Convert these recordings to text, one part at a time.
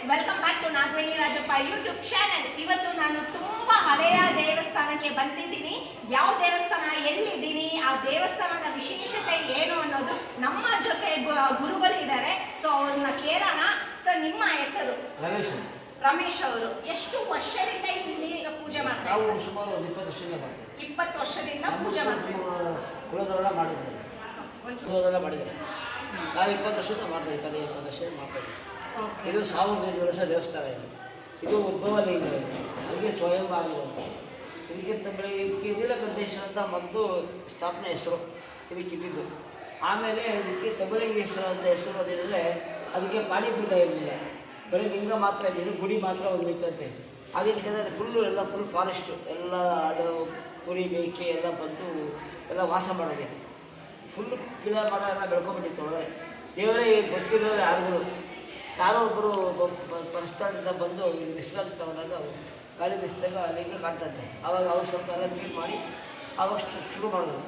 Welcome back to Nagaveni Rajappa YouTube channel. ಇವತ್ತು ನಾನು ತುಂಬಾ ಹಳೆಯ ದೇವಸ್ಥಾನಕ್ಕೆ ಬಂದಿದ್ದೀನಿ. ಯಾವ ದೇವಸ್ಥಾನ, ಎಲ್ಲಿದ್ದೀನಿ, ಆ ದೇವಸ್ಥಾನದ ವಿಶೇಷತೆ ಏನು ಅನ್ನೋದು ನಮ್ಮ ಜೊತೆ ಗುರುಗಳು ಇದ್ದಾರೆ. ಸೊ ಅವ್ರನ್ನ ಕೇಳೋಣ. ಸರ್, ನಿಮ್ಮ ಹೆಸರು? ರಮೇಶ್ ಅವರು. ಎಷ್ಟು ವರ್ಷದಿಂದ ಇಲ್ಲಿ ಪೂಜೆ ಮಾಡ್ತಾರೆ? ನಾವು ಸುಮಾರು 20 ವರ್ಷದಿಂದ ಮಾಡ್ತೀವಿ. 20 ವರ್ಷದಿಂದ ಪೂಜೆ ಮಾಡ್ತೀವಿ. ಕುಲದವರ ಮಾಡಿದ್ದಾರೆ. ನಾವು 20 ವರ್ಷದಿಂದ ಮಾಡ್ತಾ ಇದ್ದೀವಿ. 20 ವರ್ಷ ಮಾಡ್ತಾ ಇದ್ದೀವಿ. ಇದು 1500 ವರ್ಷ ದೇವಸ್ಥಾನ ಇದೆ. ಇದು ಉದ್ಭವ ಲಿಂಗ ಇದೆ. ಹಾಗೆ ಸ್ವಯಂ ಆಗಿರುವಂಥ ಇದಕ್ಕೆ ಇದಕ್ಕೆ ನೀಲಕಂಠೇಶ್ವರ ಅಂತ ಮೊದಲು ಸ್ಥಾಪನೆ ಹೆಸರು ಇದಕ್ಕಿದ್ದು. ಆಮೇಲೆ ಇದಕ್ಕೆ ತಬಲಿಂಗೇಶ್ವರ ಅಂತ ಹೆಸರು ಅದೇನಿದ್ರೆ ಅದಕ್ಕೆ ಪಾಣಿಪೀಠ ಇರಲಿಲ್ಲ, ಬರೀ ಲಿಂಗ ಮಾತ್ರ ಇದ್ದಿದ್ದು, ಗುಡಿ ಮಾತ್ರ ಒಂದು ಇತ್ತಂತೆ. ಆಗಿನ ಕಾಲದಲ್ಲಿ ಫುಲ್ ಫಾರೆಸ್ಟು ಎಲ್ಲ ಅದು ಕುರಿ ಮೇಕೆ ಎಲ್ಲ ಬಂದು ಎಲ್ಲ ವಾಸ ಮಾಡೋದೆ. ಫುಲ್ಲು ಗಿಡ ಮರ ಎಲ್ಲ ಬೆಳ್ಕೊಂಡ್ಬಿಟ್ಟಿತ್ತು ಒಳಗಡೆ. ದೇವರೇ ಗೊತ್ತಿರೋರು ಯಾರೋ ಒಬ್ಬರು ಪರಿಸ್ಥಳದಿಂದ ಬಂದು ವಿಶ್ರಾಂತಿ ತಗೊಂಡಾಗ ಗಾಳಿ ಬೀಸಿದಾಗ ಲಿಂಗ ಕಾಣ್ತಂತೆ. ಆವಾಗ ಅವ್ರು ಸ್ವಲ್ಪ ಎಲ್ಲ ಕ್ಲೀನ್ ಮಾಡಿ ಆವಾಗ ಶುರು ಮಾಡಿದ್ರು.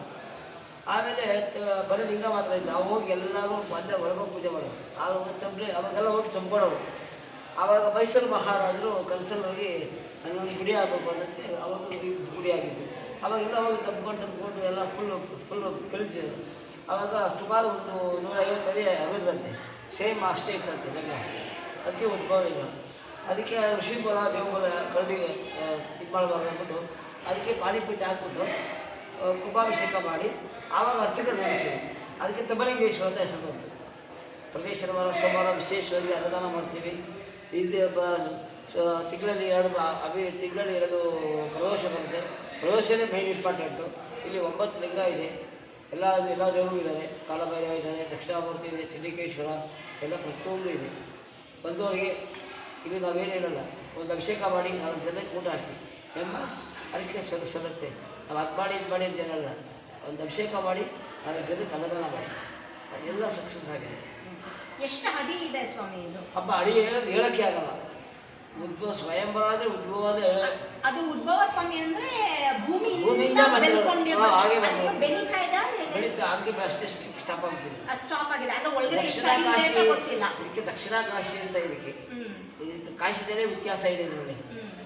ಆಮೇಲೆ ಬರೀ ಲಿಂಗ ಮಾತ್ರ ಇದ್ದ. ಹೋಗಿ ಎಲ್ಲರೂ ಬಂದರೆ ಒಳಗೋಗಿ ಪೂಜೆ ಮಾಡೋರು. ಅವಾಗೆಲ್ಲ ಹೋಗಿ ತುಂಬ್ಕೊಡೋರು. ಆವಾಗ ಮೈಸೂರು ಮಹಾರಾಜರು ಕನಸಲ್ಲಿ ಹೋಗಿ ನನ್ನೊಂದು ಗುಡಿ ಆಗಬೇಕು ಅನ್ನೋಕ್ಕೆ ಅವಾಗ ಗುಡಿ ಆಗಿದ್ದು. ಅವಾಗೆಲ್ಲ ಹೋಗಿ ತಂದ್ಕೊಂಡು ಎಲ್ಲ ಫುಲ್ಲು ಕಲಿಸಿದ್ರು. ಆವಾಗ ಸುಮಾರು ಒಂದು 150 ಅಡಿ ಅವಿದ್ರಂತೆ. ಸೇಮ್ ಅಷ್ಟೇ ಇತ್ತಂತೆ ಲಿಂಗ. ಅದಕ್ಕೆ ಉದ್ಭವ ಇಲ್ಲ. ಅದಕ್ಕೆ ಋಷಿಗೋಲ ದೇವಗೋಲ ಕರಡಿಗೆ ಇದು ಮಾಡಬಾರ್ದು ಅಂದ್ಬಿಟ್ಟು ಅದಕ್ಕೆ ಪಾಣಿಪೀಠ ಹಾಕ್ಬಿಟ್ಟು ಕುಂಭಾಭಿಷೇಕ ಮಾಡಿ ಆವಾಗ ಅರ್ಚಕರು ನೇಮಿಸಿದ್ರು. ಅದಕ್ಕೆ ತಬಲಿಂಗೇಶ್ವರ ಅಂತ ಹೆಸರು ಬಂತು. ಪ್ರತಿ ಶನಿವಾರ ಸೋಮವಾರ ವಿಶೇಷವಾಗಿ ಅನ್ನದಾನ ಮಾಡ್ತೀವಿ. ಇಲ್ಲಿ ತಿಂಗಳಲ್ಲಿ 2 ಪ್ರದೋಷ ಬರುತ್ತೆ. ಪ್ರದೋಷನೇ ಮೇನ್ ಇಂಪಾರ್ಟೆಂಟು. ಇಲ್ಲಿ 9 ಲಿಂಗ ಇದೆ. ಎಲ್ಲ ದೇವರು ಇದ್ದಾರೆ. ಕಾಲಭೈರವ ಇದ್ದಾರೆ, ದಕ್ಷಿಣಾಮೂರ್ತಿ ಇದೆ, ಚಂಡಿಕೇಶ್ವರ ಎಲ್ಲ ಪ್ರತಿಯೊಂದು ಇದೆ. ಬಂದವರಿಗೆ ಇಲ್ಲಿ ನಾವೇನು ಹೇಳಲ್ಲ, ಒಂದು ಅಭಿಷೇಕ ಮಾಡಿ 4 ಜನಕ್ಕೆ ಊಟ ಹಾಕಿ ಎಂಬ ಅದಕ್ಕೆ ಸಲ್ಲತ್ತೆ. ನಾವು ಅದು ಮಾಡಿ ಅಂತ ಹೇಳಲ್ಲ. ಒಂದು ಅಭಿಷೇಕ ಮಾಡಿ 4 ಜನಕ್ಕೆ ಅನ್ನದಾನ ಮಾಡಿ ಅದೆಲ್ಲ ಸಕ್ಸಸ್ ಆಗಿದೆ. ಎಷ್ಟು ಅಡಿ ಇದೆ ಸ್ವಾಮಿ ಇದು? ಹಬ್ಬ ಅಡಿ ಹೇಳಕ್ಕೆ ಆಗಲ್ಲ. ಉದ್ಭವ ಸ್ವಯಂವರ ಆದರೆ ಉದ್ಭವ ಅದು ಉದ್ಭವ ಸ್ವಾಮಿ ಅಂದ್ರೆ ಭೂಮಿಯಿಂದ ಹಾಗೆ ಬೆಳೀತಾ ಹಾಗೆ ಅಷ್ಟೇ ಸ್ಟಾಪ್ ಆಗ್ತಿದೆ. ಸ್ಟಾಪ್ ಆಗಿದೆ. ಅಂದ್ರೆ ಒಳಗಡೆ ಎಷ್ಟು ಅಡಿ ಇದೆ ಅಂತ ಗೊತ್ತಿಲ್ಲ. ಇದಕ್ಕೆ ದಕ್ಷಿಣ ಕಾಶಿ ಅಂತ ಇದಕ್ಕೆ ಕಾಶಿದಲ್ಲೇ ವ್ಯತ್ಯಾಸ ಇದೆ ಇದರಲ್ಲಿ.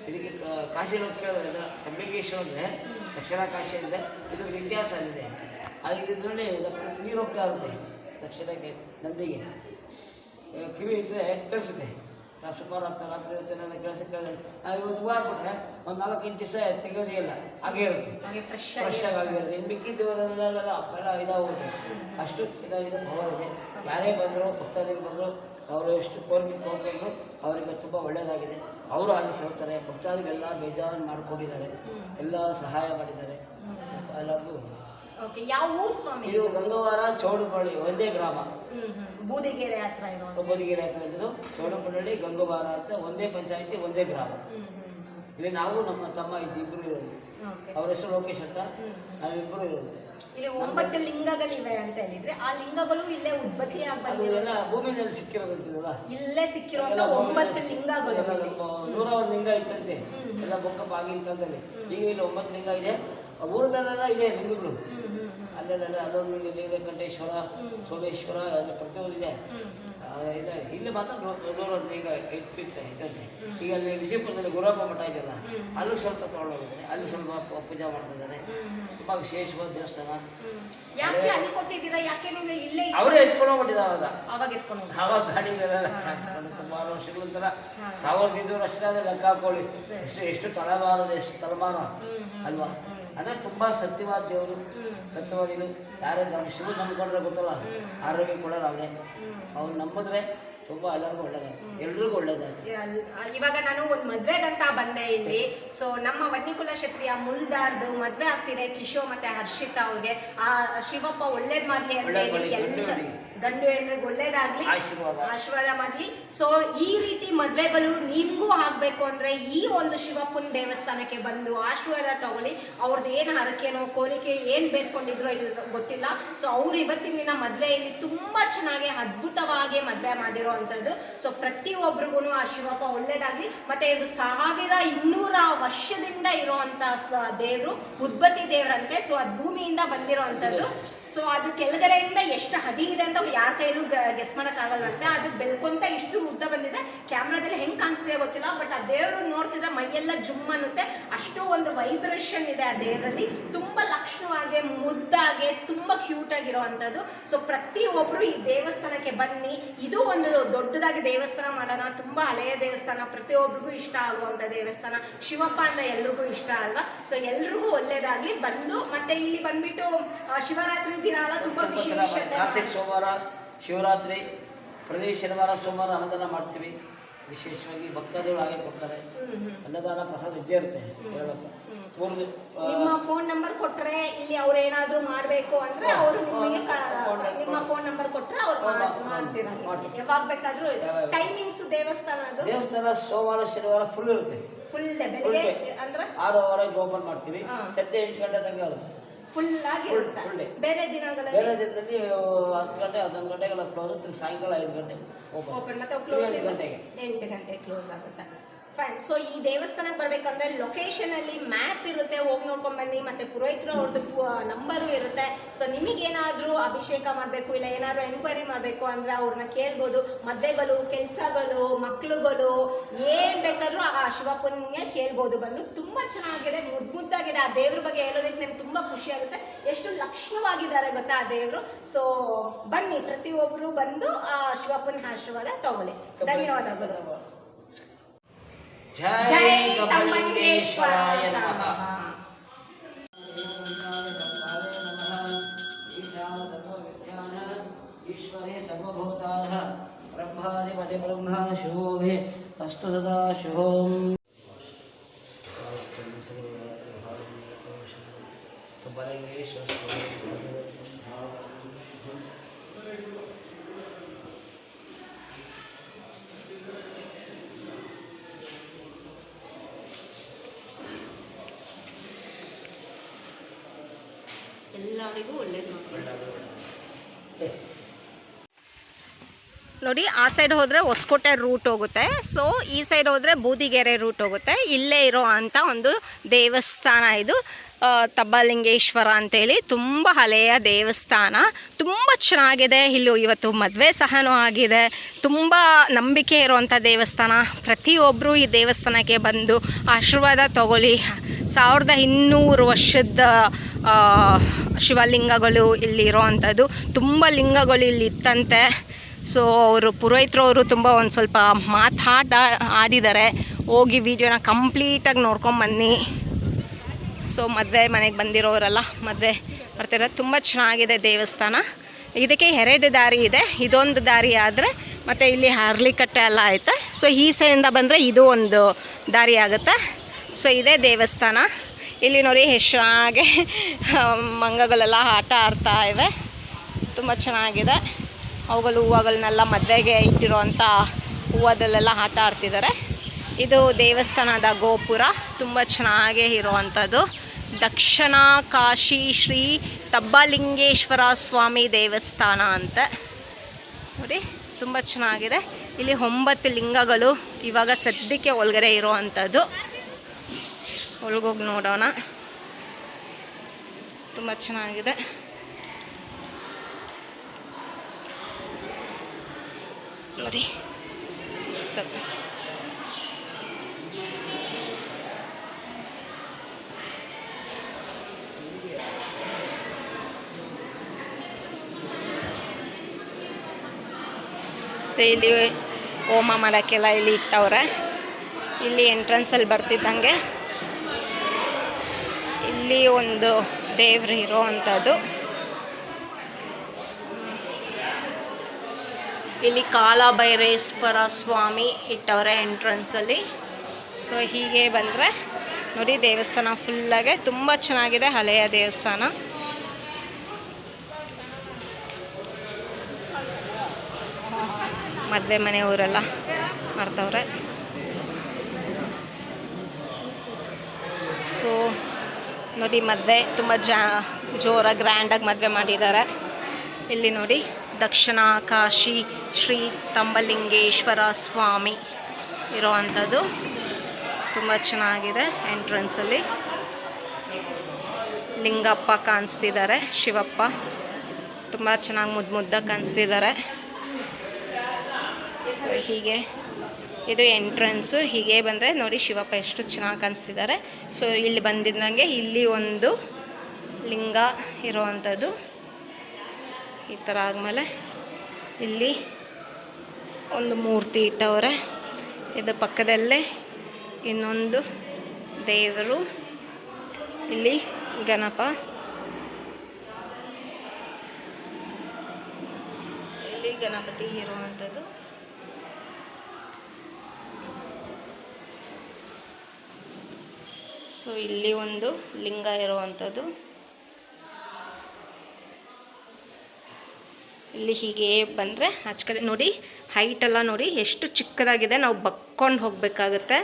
ಇದಕ್ಕೆ ಕಾಶಿಯಲ್ಲಿ ಕೇಳಿದ್ರೆ ತಬಲಿಂಗೇಶ್ವರ ಅಂದರೆ ದಕ್ಷಿಣ ಕಾಶಿ ಅಂದರೆ ಇದ್ರ ವ್ಯತ್ಯಾಸ ಇದೆ. ಹಾಗೆ ಇದರಲ್ಲಿ ನೀರು ಹೋಗ್ತಾ ಇರುತ್ತೆ ದಕ್ಷಿಣಕ್ಕೆ ನಂದಿಗೆ. ಕಿವಿ ಇಟ್ಟರೆ ಕಳಿಸುತ್ತೆ. ನಾವು ಸುಮಾರು ರಾತ್ರಿ ಇರುತ್ತೆ. ನನ್ನ ಕೆಲಸ ಇವತ್ತು ಆಗ್ಬಿಟ್ರೆ ಒಂದು 4-5 ದಿವಸ ತೆಗೆಯೋದಿಲ್ಲ, ಹಾಗೇ ಇರುತ್ತೆ, ಫ್ರೆಶ್ ಆಗಿರುತ್ತೆ. ಇನ್ನು ಮಿಕ್ಕಿದ್ದೆಲ್ಲ ಎಲ್ಲ ಇದಾಗುತ್ತೆ. ಅಷ್ಟು ಇದಾಗಿದೆ, ಪವರ್ ಇದೆ. ಯಾರೇ ಬಂದರು ಭಕ್ತಾದಿಗಳು ಬಂದರು ಅವರು ಎಷ್ಟು ಕೋರಿಕೊಂಡು ಅವರಿಗೆ ತುಂಬ ಒಳ್ಳೆಯದಾಗಿದೆ. ಅವರು ಹಾಗೆ ಸೇರ್ತಾರೆ. ಭಕ್ತಾದಿಗಳೆಲ್ಲ ಬೇಜಾರು ಮಾಡಿಕೊಂಡಿದ್ದಾರೆ, ಎಲ್ಲ ಸಹಾಯ ಮಾಡಿದ್ದಾರೆ ಎಲ್ಲರಿಗೂ. ಯಾವ ಊರು ಸ್ವಾಮಿ? ಇದು ಗಂಗವಾರ ಚೌಡಪಳ್ಳಿ ಒಂದೇ ಗ್ರಾಮ. ಬೂದಿಗೆರೆ ಹತ್ರ ಇರೋದು ಚೌಡಪಳ್ಳಿ ಗಂಗವಾರ ಅಂತ ಒಂದೇ ಪಂಚಾಯಿತಿ, ಒಂದೇ ಗ್ರಾಮ. ಇಲ್ಲಿ ನಾವು ನಮ್ಮ ತಮ್ಮ ಇಬ್ಬರು ಇರೋದು. ಅವ್ರ ಹೆಸರು ಲೋಕೇಶ್ ಅಂತ. ನಾವಿಬ್ಬರು ಇರೋದು. ಇಲ್ಲಿ 9 ಲಿಂಗಗಳಿವೆ ಅಂತ ಹೇಳಿದ್ರೆ ಆ ಲಿಂಗಗಳು ಇಲ್ಲೇ ಉದ್ಭತಿ ಎಲ್ಲ ಭೂಮಿಯಲ್ಲಿ ಸಿಕ್ಕಿರೋದಂತಿದಲ್ಲ, ಇಲ್ಲೇ ಸಿಕ್ಕಿರುವಂತ 9 ಲಿಂಗಗಳು. 101 ಲಿಂಗ ಇತ್ತಂತೆ ಎಲ್ಲ ಬೊಕ್ಕಪ್ಪ ಆಗಿನ ಕಾಲದಲ್ಲಿ. ಈಗ ಇಲ್ಲಿ 9 ಲಿಂಗ ಇದೆ. ಊರಿನಲ್ಲೆಲ್ಲ ಇದೆ ಲಿಂಗಗಳು. ಅಲ್ಲೆಲ್ಲ ಅದೊಂದು ನೀಲಕಂಠೇಶ್ವರ, ಸೋಮೇಶ್ವರ ಪ್ರತಿಯೊಂದು ಇದೆ. ಇಲ್ಲಿ ಮಾತ್ರ 101 ಲಿಂಗ ಇತ್ತಂತೆ. ಈಗ ಅಲ್ಲಿ ವಿಜಯಪುರದಲ್ಲಿ ಗುರಪ್ಪ ಮಠ ಇದೆಯಲ್ಲ, ಅಲ್ಲೂ ಸ್ವಲ್ಪ ತೊಗೊಂಡೋಗಿದ್ದಾರೆ. ಅಲ್ಲಿ ಸ್ವಲ್ಪ ಪೂಜೆ ಮಾಡ್ತಾ ಇದ್ದಾರೆ. ತುಂಬ ವಿಶೇಷವಾದ ದೇವಸ್ಥಾನ. ಅವರೇ ಎತ್ಕೊಂಡು ಹೋಗ್ಬಿಟ್ಟಿದ್ದ. ಅವಾಗ ಗಾಡಿ ಮೇಲೆ ಸಾಗಿಸ್ಕೊಂಡು ಸುಮಾರು ವರ್ಷಗಳ ನಂತರ 1200 ವರ್ಷದ ಲೆಕ್ಕ ಹಾಕೊಳ್ಳಿ. ಎಷ್ಟು ತಲೆಮಾರು ಅಲ್ವಾ. ಅಂದರೆ ತುಂಬ ಸತ್ಯವಾದ ದೇವರು, ಸತ್ಯವಾದಿಗಳು. ಯಾರೇ ನಮ್ಮ ಶಿವ ನಂಬ್ಕೊಂಡ್ರೆ ಗೊತ್ತಲ್ಲ, ಆರೋಗ್ಯ ಕೊಡೋರು ಅವರೇ. ಅವ್ರು ನಂಬಿದ್ರೆ ತುಂಬ ಎಲ್ಲರಿಗೂ ಒಳ್ಳೇದು, ಎಲ್ರಿಗೂ ಒಳ್ಳೇದಾಯ್ತು. ಇವಾಗ ನಾನು ಒಂದು ಮದ್ವೆಗಂತ ಬಂದೆ ಇಲ್ಲಿ. ಸೊ ನಮ್ಮ ವನ್ನಿಕುಲ ಕ್ಷತ್ರಿಯ ಮುಲ್ದಾರ್ದು ಮದ್ವೆ ಆಗ್ತಿದೆ, ಕಿಶೋರ್ ಮತ್ತೆ ಹರ್ಷಿತಾ ಅವ್ರಿಗೆ. ಆ ಶಿವಪ್ಪ ಒಳ್ಳೇದ್ ಮಾಡ್ಲಿ ಅಂತ, ಗಂಡು ಹೆಣ್ಣಿಗೆ ಒಳ್ಳೇದಾಗ್ಲಿ, ಆಶೀರ್ವಾದ ಮಾಡ್ಲಿ. ಸೊ ಈ ರೀತಿ ಮದ್ವೆಗಳು ನಿಮ್ಗೂ ಆಗ್ಬೇಕು ಅಂದ್ರೆ ಈ ಒಂದು ಶಿವಪ್ಪನ ದೇವಸ್ಥಾನಕ್ಕೆ ಬಂದು ಆಶೀರ್ವಾದ ತಗೊಳ್ಳಿ. ಅವ್ರದ್ದು ಏನು ಹರಕೆನೋ ಕೋರಿಕೆ ಏನ್ ಬೇಡ್ಕೊಂಡಿದ್ರೋ ಗೊತ್ತಿಲ್ಲ. ಸೊ ಅವ್ರು ಇವತ್ತಿನ ದಿನ ಮದ್ವೆಯಲ್ಲಿ ತುಂಬಾ ಚೆನ್ನಾಗಿ ಅದ್ಭುತವಾಗಿ ಮದ್ವೆ ಮಾಡಿರೋ ಅಂತದ್ದು. ಸೊ ಪ್ರತಿಯೊಬ್ಬರಿಗೂ ಆ ಶಿವಪ್ಪ ಒಳ್ಳೇದಾಗ್ಲಿ. ಮತ್ತೆ ಇದು 1200 ವರ್ಷದಿಂದ ಇರುವಂತ ದೇವ್ರು, ಉದ್ಭತಿ ದೇವ್ರಂತೆ. ಸೊ ಅದು ಭೂಮಿಯಿಂದ ಬಂದಿರೋ ಅಂತದ್ದು. ಸೊ ಅದು ಕೆಳಗಡೆಯಿಂದ ಎಷ್ಟು ಹದಿ ಇದೆ ಅಂತ ಯಾರ ಕೈಲೂ ಗೆಸ್ ಮಾಡಕ್ ಆಗಲ್ವಂತೆ. ಅದು ಬೆಳ್ಕೊಂತ ಇಷ್ಟು ಉದ್ದ ಬಂದಿದೆ, ಕ್ಯಾಮ್ರಾದಲ್ಲಿ ಹೆಂಗೆ ಕಾಣಿಸ್ತಿದೆ ಗೊತ್ತಿಲ್ಲ, ಬಟ್ ಆ ದೇವರು ನೋಡ್ತಿದ್ರೆ ಮೈಯೆಲ್ಲ ಜುಮ್ ಅನ್ನುತ್ತೆ. ಅಷ್ಟು ಒಂದು ವೈಬ್ರೇಷನ್ ಇದೆ ಆ ದೇವರಲ್ಲಿ. ತುಂಬ ಲಕ್ಷಣವಾಗಿ ಮುದ್ದಾಗೆ ತುಂಬ ಕ್ಯೂಟ್ ಆಗಿರುವಂಥದ್ದು. ಸೊ ಪ್ರತಿಯೊಬ್ಬರು ಈ ದೇವಸ್ಥಾನಕ್ಕೆ ಬನ್ನಿ. ಇದು ಒಂದು ದೊಡ್ಡದಾಗಿ ದೇವಸ್ಥಾನ ಮಾಡೋಣ, ತುಂಬ ಹಳೆಯ ದೇವಸ್ಥಾನ, ಪ್ರತಿಯೊಬ್ಬರಿಗೂ ಇಷ್ಟ ಆಗುವಂಥ ದೇವಸ್ಥಾನ. ಶಿವಪ್ಪ ಅಂತ ಎಲ್ರಿಗೂ ಇಷ್ಟ ಅಲ್ವಾ? ಸೊ ಎಲ್ರಿಗೂ ಒಳ್ಳೇದಾಗಿ ಬಂದು, ಮತ್ತೆ ಇಲ್ಲಿ ಬಂದ್ಬಿಟ್ಟು ಶಿವರಾತ್ರಿ ದಿನ ಅಲ್ಲ ತುಂಬ ವಿಶೇಷತೆ. ಕಾರ್ತಿಕ್ ಸೋಮವಾರ ಶಿವರಾತ್ರಿ, ಪ್ರತಿ ಶನಿವಾರ ಸೋಮವಾರ ಅನ್ನದಾನ ಮಾಡ್ತೀವಿ. ವಿಶೇಷವಾಗಿ ಭಕ್ತಾದಿಗಳು ಹಾಗೆ ಕೊಡ್ತಾರೆ. ಅನ್ನದಾನ ಪ್ರಸಾದ ಇದ್ದೇ ಇರುತ್ತೆ. ನಿಮ್ಮ ಫೋನ್ ನಂಬರ್ ಕೊಟ್ಟರೆ ಇಲ್ಲಿ ಅವ್ರು ಏನಾದರೂ ಮಾಡಬೇಕು ಅಂದರೆ ಅವರು ನಿಮಗೆ ನಿಮ್ಮ ಫೋನ್ ನಂಬರ್ ಕೊಟ್ಟರೆ ಅವ್ರು ಮಾಡ್ತೀರಾ. ಯಾವಾಗ ಬೇಕಾದರೂ ಟೈಮಿಂಗ್ಸು ದೇವಸ್ಥಾನ ಸೋಮವಾರ ಶನಿವಾರ ಫುಲ್ ಇರುತ್ತೆ. ಫುಲ್ ಬೆಳಿಗ್ಗೆ ಅಂದ್ರೆ 6:30 ಓಪನ್ ಮಾಡ್ತೀವಿ. ಸಂಜೆ 8 ಗಂಟೆ ತನಕ ಫುಲ್ ಆಗಿರುತ್ತೆ. ಬೇರೆ ದಿನಗಳಲ್ಲಿ 10 ಗಂಟೆ 11 ಗಂಟೆಗೆಲ್ಲ ಕ್ಲೋಸ್, ಸಾಯಂಕಾಲ 5 ಗಂಟೆ ಓಪನ್, ಮತ್ತೆ ಕ್ಲೋಸ್ 8 ಗಂಟೆ ಕ್ಲೋಸ್ ಆಗುತ್ತೆ. ಫೈನ್. ಸೊ ಈ ದೇವಸ್ಥಾನಕ್ಕೆ ಬರ್ಬೇಕಂದ್ರೆ ಲೊಕೇಶನ್ ಅಲ್ಲಿ ಮ್ಯಾಪ್ ಇರುತ್ತೆ, ಹೋಗಿ ನೋಡ್ಕೊಂಡು ಬನ್ನಿ. ಮತ್ತೆ ಪುರೋಹಿತರು ಅವ್ರದ್ದು ನಂಬರು ಇರುತ್ತೆ. ಸೊ ನಿಮಗೇನಾದರೂ ಅಭಿಷೇಕ ಮಾಡಬೇಕು, ಇಲ್ಲ ಏನಾದರೂ ಎನ್ಕ್ವೈರಿ ಮಾಡಬೇಕು ಅಂದರೆ ಅವ್ರನ್ನ ಕೇಳ್ಬೋದು. ಮದುವೆಗಳು, ಕೆಲಸಗಳು, ಮಕ್ಕಳುಗಳು ಏನು ಬೇಕಾದರೂ ಆ ಶಿವಪ್ಪನಿಗೆ ಕೇಳ್ಬೋದು ಬಂದು. ತುಂಬ ಚೆನ್ನಾಗಿದೆ, ಮುದ್ದಾಗಿದೆ. ಆ ದೇವ್ರ ಬಗ್ಗೆ ಹೇಳೋದಕ್ಕೆ ನನಗೆ ತುಂಬ ಖುಷಿ ಆಗುತ್ತೆ. ಎಷ್ಟು ಲಕ್ಷಣವಾಗಿದ್ದಾರೆ ಗೊತ್ತಾ ಆ ದೇವರು. ಸೊ ಬನ್ನಿ, ಪ್ರತಿಯೊಬ್ಬರು ಬಂದು ಆ ಶಿವಪ್ಪನ ಆಶೀರ್ವಾದ ತಗೊಳ್ಳಿ. ಧನ್ಯವಾದಗಳು. ಜೈ ತಮ್ಮಲಿಂಗೇಶ್ವರಾಯ ನಮಃ. ಈಶ್ವರೇ ಸರ್ವಭೂತಾನಃ ಬ್ರಹ್ಮಾಧಿಪತಿ ಬ್ರಹ್ಮ ಶುಭೋಭೆ ಅಸ್ತು ಸದಾ ಶುಭೋಂ. ಎಲ್ಲರಿಗೂ ಒಳ್ಳೇದು ನೋಡಿ. ಆ ಸೈಡ್ ಹೋದರೆ ಹೊಸಕೋಟೆ ರೂಟ್ ಹೋಗುತ್ತೆ. ಸೊ ಈ ಸೈಡ್ ಹೋದರೆ ಬೂದಿಗೆರೆ ರೂಟ್ ಹೋಗುತ್ತೆ. ಇಲ್ಲೇ ಇರೋ ಅಂಥ ಒಂದು ದೇವಸ್ಥಾನ ಇದು, ತಬ್ಬಲಿಂಗೇಶ್ವರ ಅಂತೇಳಿ. ತುಂಬ ಹಳೆಯ ದೇವಸ್ಥಾನ, ತುಂಬ ಚೆನ್ನಾಗಿದೆ. ಇಲ್ಲಿ ಇವತ್ತು ಮದುವೆ ಸಹನೂ ಆಗಿದೆ. ತುಂಬ ನಂಬಿಕೆ ಇರುವಂಥ ದೇವಸ್ಥಾನ. ಪ್ರತಿಯೊಬ್ಬರು ಈ ದೇವಸ್ಥಾನಕ್ಕೆ ಬಂದು ಆಶೀರ್ವಾದ ತಗೊಳ್ಳಿ. 1200 ವರ್ಷದ ಶಿವಲಿಂಗಗಳು ಇಲ್ಲಿರೋವಂಥದ್ದು. ತುಂಬ ಲಿಂಗಗಳು ಇಲ್ಲಿ ಇತ್ತಂತೆ. ಸೊ ಅವರು ಪುರೋಹಿತರವರು ತುಂಬ ಒಂದು ಸ್ವಲ್ಪ ಆಡಿದ್ದಾರೆ. ಹೋಗಿ ವಿಡಿಯೋನ ಕಂಪ್ಲೀಟಾಗಿ ನೋಡ್ಕೊಂಬನ್ನಿ. ಸೊ ಮದುವೆ ಮನೆಗೆ ಬಂದಿರೋರೆಲ್ಲ ಮದುವೆ ಬರ್ತಿರೋದು. ತುಂಬ ಚೆನ್ನಾಗಿದೆ ದೇವಸ್ಥಾನ. ಇದಕ್ಕೆ 2 ದಾರಿ ಇದೆ. ಇದೊಂದು ದಾರಿ ಆದರೆ ಮತ್ತು ಇಲ್ಲಿ ಹರ್ಲಿಕಟ್ಟೆ ಎಲ್ಲ ಐತೆ. ಸೊ ಈ ಸೈಡಿಂದ ಬಂದರೆ ಇದು ಒಂದು ದಾರಿ ಆಗುತ್ತೆ. ಸೊ ಇದೇ ದೇವಸ್ಥಾನ. ಇಲ್ಲಿ ನೋಡಿ ಎಷ್ಟು ಚೆನ್ನಾಗಿ ಮಂಗಗಳೆಲ್ಲ ಆಟ ಆಡ್ತಾ ಇವೆ. ತುಂಬ ಚೆನ್ನಾಗಿದೆ. ಅವುಗಳು ಹೂವುಗಳನ್ನೆಲ್ಲ ಮದುವೆಗೆ ಇಟ್ಟಿರೋವಂಥ ಹೂವದಲ್ಲೆಲ್ಲ ಆಟ ಆಡ್ತಿದ್ದಾರೆ. ಇದು ದೇವಸ್ಥಾನದ ಗೋಪುರ, ತುಂಬ ಚೆನ್ನಾಗೇ ಇರುವಂಥದ್ದು. ದಕ್ಷಿಣ ಕಾಶಿ ಶ್ರೀ ತಬ್ಬಲಿಂಗೇಶ್ವರ ಸ್ವಾಮಿ ದೇವಸ್ಥಾನ ಅಂತ ನೋಡಿ, ತುಂಬ ಚೆನ್ನಾಗಿದೆ. ಇಲ್ಲಿ 9 ಲಿಂಗಗಳು ಇವಾಗ ಸದ್ಯಕ್ಕೆ ಒಳಗಡೆ ಇರುವಂಥದ್ದು. ಒಳಗೋಗಿ ನೋಡೋಣ. ತುಂಬ ಚೆನ್ನಾಗಿದೆ. ನೋಡಿ ಇಲ್ಲಿ ಹೋಮ ಮಾಡೋಕ್ಕೆಲ್ಲ ಇಲ್ಲಿ ಇಟ್ಟವ್ರೆ. ಇಲ್ಲಿ ಎಂಟ್ರೆನ್ಸಲ್ಲಿ ಬರ್ತಿದ್ದಂಗೆ ಇಲ್ಲಿ ಒಂದು ದೇವ್ರು ಇರೋ ಅಂಥದ್ದು. ಇಲ್ಲಿ ಕಾಲಭೈರೇಶ್ವರ ಸ್ವಾಮಿ ಇಟ್ಟವ್ರೆ ಎಂಟ್ರೆನ್ಸಲ್ಲಿ. ಸೊ ಹೀಗೆ ಬಂದರೆ ನೋಡಿ ದೇವಸ್ಥಾನ ಫುಲ್ಲಾಗೆ ತುಂಬ ಚೆನ್ನಾಗಿದೆ. ಹಳೆಯ ದೇವಸ್ಥಾನ. ಮದುವೆ ಮನೆಯವರೆಲ್ಲ ಮಾಡ್ತವ್ರೆ. ಸೊ ನೋಡಿ ಮದುವೆ ತುಂಬ ಜೋರಾಗಿ ಗ್ರ್ಯಾಂಡಾಗಿ ಮದುವೆ ಮಾಡಿದ್ದಾರೆ. ಇಲ್ಲಿ ನೋಡಿ ದಕ್ಷಿಣ ಕಾಶಿ ಶ್ರೀ ತಬ್ಬಲಿಂಗೇಶ್ವರ ಸ್ವಾಮಿ ಇರೋವಂಥದ್ದು. ತುಂಬ ಚೆನ್ನಾಗಿದೆ. ಎಂಟ್ರೆನ್ಸಲ್ಲಿ ಲಿಂಗಪ್ಪ ಕಾಣಿಸ್ತಿದ್ದಾರೆ, ಶಿವಪ್ಪ ತುಂಬ ಚೆನ್ನಾಗಿ ಮುದ್ದಾಗಿ ಕಾಣಿಸ್ತಿದ್ದಾರೆ. ಸೊ ಹೀಗೆ ಇದು ಎಂಟ್ರೆನ್ಸು. ಹೀಗೆ ಬಂದರೆ ನೋಡಿ ಶಿವಪ್ಪ ಎಷ್ಟು ಚೆನ್ನಾಗಿ ಕಾಣಿಸ್ತಿದ್ದಾರೆ. ಸೊ ಇಲ್ಲಿ ಬಂದಿದ್ದಂಗೆ ಇಲ್ಲಿ ಒಂದು ಲಿಂಗ ಇರುವಂಥದ್ದು ಈ ಥರ ಆದಮೇಲೆ ಇಲ್ಲಿ ಒಂದು ಮೂರ್ತಿ ಇಟ್ಟವ್ರೆ. ಇದ್ರ ಪಕ್ಕದಲ್ಲೇ ಇನ್ನೊಂದು ದೇವರು, ಇಲ್ಲಿ ಗಣಪ, ಇಲ್ಲಿ ಗಣಪತಿ ಇರುವಂಥದ್ದು. ಸೊ ಇಲ್ಲಿ ಒಂದು ಲಿಂಗ ಇರುವಂಥದ್ದು. ಇಲ್ಲಿ ಹೀಗೆ ಬಂದರೆ ಆಚೆ ಕಡೆ ನೋಡಿ ಹೈಟೆಲ್ಲ ನೋಡಿ ಎಷ್ಟು ಚಿಕ್ಕದಾಗಿದೆ. ನಾವು ಬಕ್ಕೊಂಡು ಹೋಗಬೇಕಾಗುತ್ತೆ.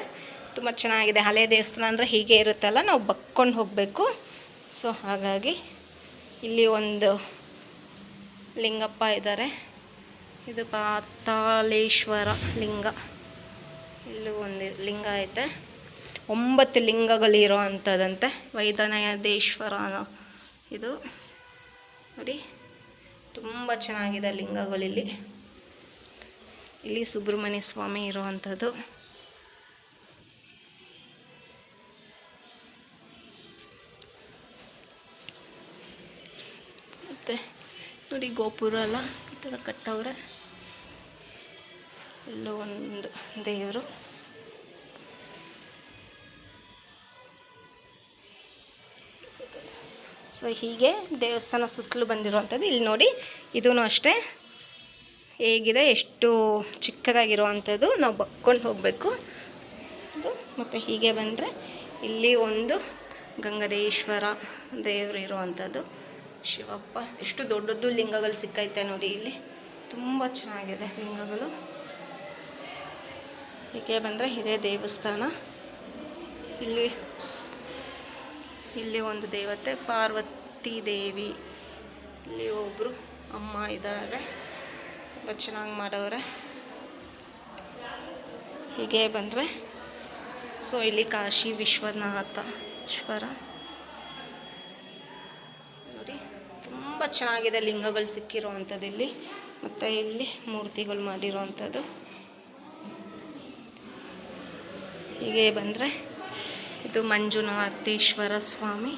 ತುಂಬ ಚೆನ್ನಾಗಿದೆ. ಹಳೆ ದೇವಸ್ಥಾನ ಅಂದರೆ ಹೀಗೆ ಇರುತ್ತಲ್ಲ, ನಾವು ಬಕ್ಕೊಂಡು ಹೋಗಬೇಕು. ಸೊ ಹಾಗಾಗಿ ಇಲ್ಲಿ ಒಂದು ಲಿಂಗಪ್ಪ ಇದ್ದಾರೆ. ಇದು ಪಾತಾಳೇಶ್ವರ ಲಿಂಗ. ಇಲ್ಲೂ ಒಂದು ಲಿಂಗ ಐತೆ. 9 ಲಿಂಗಗಳಿರೋ ಅಂಥದ್ದಂತೆ. ವೈದ್ಯನಾಥೇಶ್ವರ ಇದು ನೋಡಿ ತುಂಬ ಚೆನ್ನಾಗಿದೆ ಲಿಂಗಗಳಿಲ್ಲಿ. ಇಲ್ಲಿ ಸುಬ್ರಹ್ಮಣ್ಯ ಸ್ವಾಮಿ ಇರುವಂಥದ್ದು. ಮತ್ತು ನೋಡಿ ಗೋಪುರ ಎಲ್ಲ ಈ ಥರ ಕಟ್ಟವ್ರೆ. ಇಲ್ಲೂ ಒಂದು ದೇವರು. ಸೊ ಹೀಗೆ ದೇವಸ್ಥಾನ ಸುತ್ತಲೂ ಬಂದಿರುವಂಥದ್ದು. ಇಲ್ಲಿ ನೋಡಿ ಇದೂ ಅಷ್ಟೇ ಹೇಗಿದೆ, ಎಷ್ಟು ಚಿಕ್ಕದಾಗಿರುವಂಥದ್ದು. ನಾವು ಬಕ್ಕೊಂಡು ಹೋಗಬೇಕು ಅದು. ಮತ್ತು ಹೀಗೆ ಬಂದರೆ ಇಲ್ಲಿ ಒಂದು ಗಂಗಾಧೇಶ್ವರ ದೇವರು ಇರುವಂಥದ್ದು. ಶಿವಪ್ಪ ಎಷ್ಟು ದೊಡ್ಡ ದೊಡ್ಡ ಲಿಂಗಗಳು ಸಿಕ್ಕೈತೆ ನೋಡಿ ಇಲ್ಲಿ. ತುಂಬ ಚೆನ್ನಾಗಿದೆ ಲಿಂಗಗಳು. ಹೀಗೆ ಬಂದರೆ ಇದೇ ದೇವಸ್ಥಾನ. ಇಲ್ಲಿ ಒಂದು ದೇವತೆ ಪಾರ್ವತಿ ದೇವಿ, ಇಲ್ಲಿ ಒಬ್ಬರು ಅಮ್ಮ ಇದ್ದಾರೆ. ತುಂಬ ಚೆನ್ನಾಗಿ ಮಾಡವ್ರೆ. ಹೀಗೆ ಬಂದರೆ ಸೊ ಇಲ್ಲಿ ಕಾಶಿ ವಿಶ್ವನಾಥೇಶ್ವರ ನೋಡಿ ತುಂಬ ಚೆನ್ನಾಗಿದೆ ಲಿಂಗಗಳು ಸಿಕ್ಕಿರುವಂಥದ್ದು ಇಲ್ಲಿ. ಮತ್ತು ಇಲ್ಲಿ ಮೂರ್ತಿಗಳು ಮಾಡಿರುವಂಥದ್ದು. ಹೀಗೆ ಬಂದರೆ ಇದು ಮಂಜುನಾಥೇಶ್ವರ ಸ್ವಾಮಿ.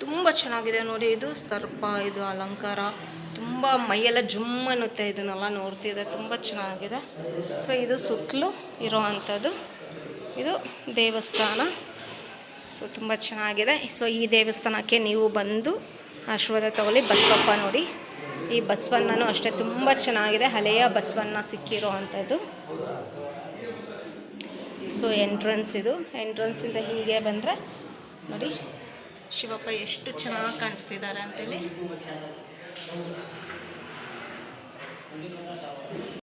ತುಂಬ ಚೆನ್ನಾಗಿದೆ ನೋಡಿ. ಇದು ಸರ್ಪ, ಇದು ಅಲಂಕಾರ, ತುಂಬ ಮೈಯೆಲ್ಲ ಜುಮ್ ಅನ್ನುತ್ತೆ ಇದನ್ನೆಲ್ಲ ನೋಡ್ತಿದ್ದೆ. ತುಂಬ ಚೆನ್ನಾಗಿದೆ. ಸೊ ಇದು ಸುತ್ತಲೂ ಇರೋವಂಥದ್ದು. ಇದು ದೇವಸ್ಥಾನ. ಸೊ ತುಂಬ ಚೆನ್ನಾಗಿದೆ. ಸೊ ಈ ದೇವಸ್ಥಾನಕ್ಕೆ ನೀವು ಬಂದು ಆಶೀರ್ವಾದ ತಗೊಳ್ಳಿ. ಬಸವಪ್ಪ ನೋಡಿ, ಈ ಬಸವಣ್ಣನೂ ಅಷ್ಟೇ ತುಂಬ ಚೆನ್ನಾಗಿದೆ. ಹಳೆಯ ಬಸವಣ್ಣ ಸಿಕ್ಕಿರೋ ಅಂಥದ್ದು. ಸೊ ಎಂಟ್ರೆನ್ಸ್ ಇದು. ಎಂಟ್ರೆನ್ಸಿಂದ ಹೀಗೆ ಬಂದರೆ ನೋಡಿ ಶಿವಪ್ಪ ಎಷ್ಟು ಚೆನ್ನಾಗಿ ಕಾಣಿಸ್ತಿದ್ದಾರೆ ಅಂತೇಳಿ.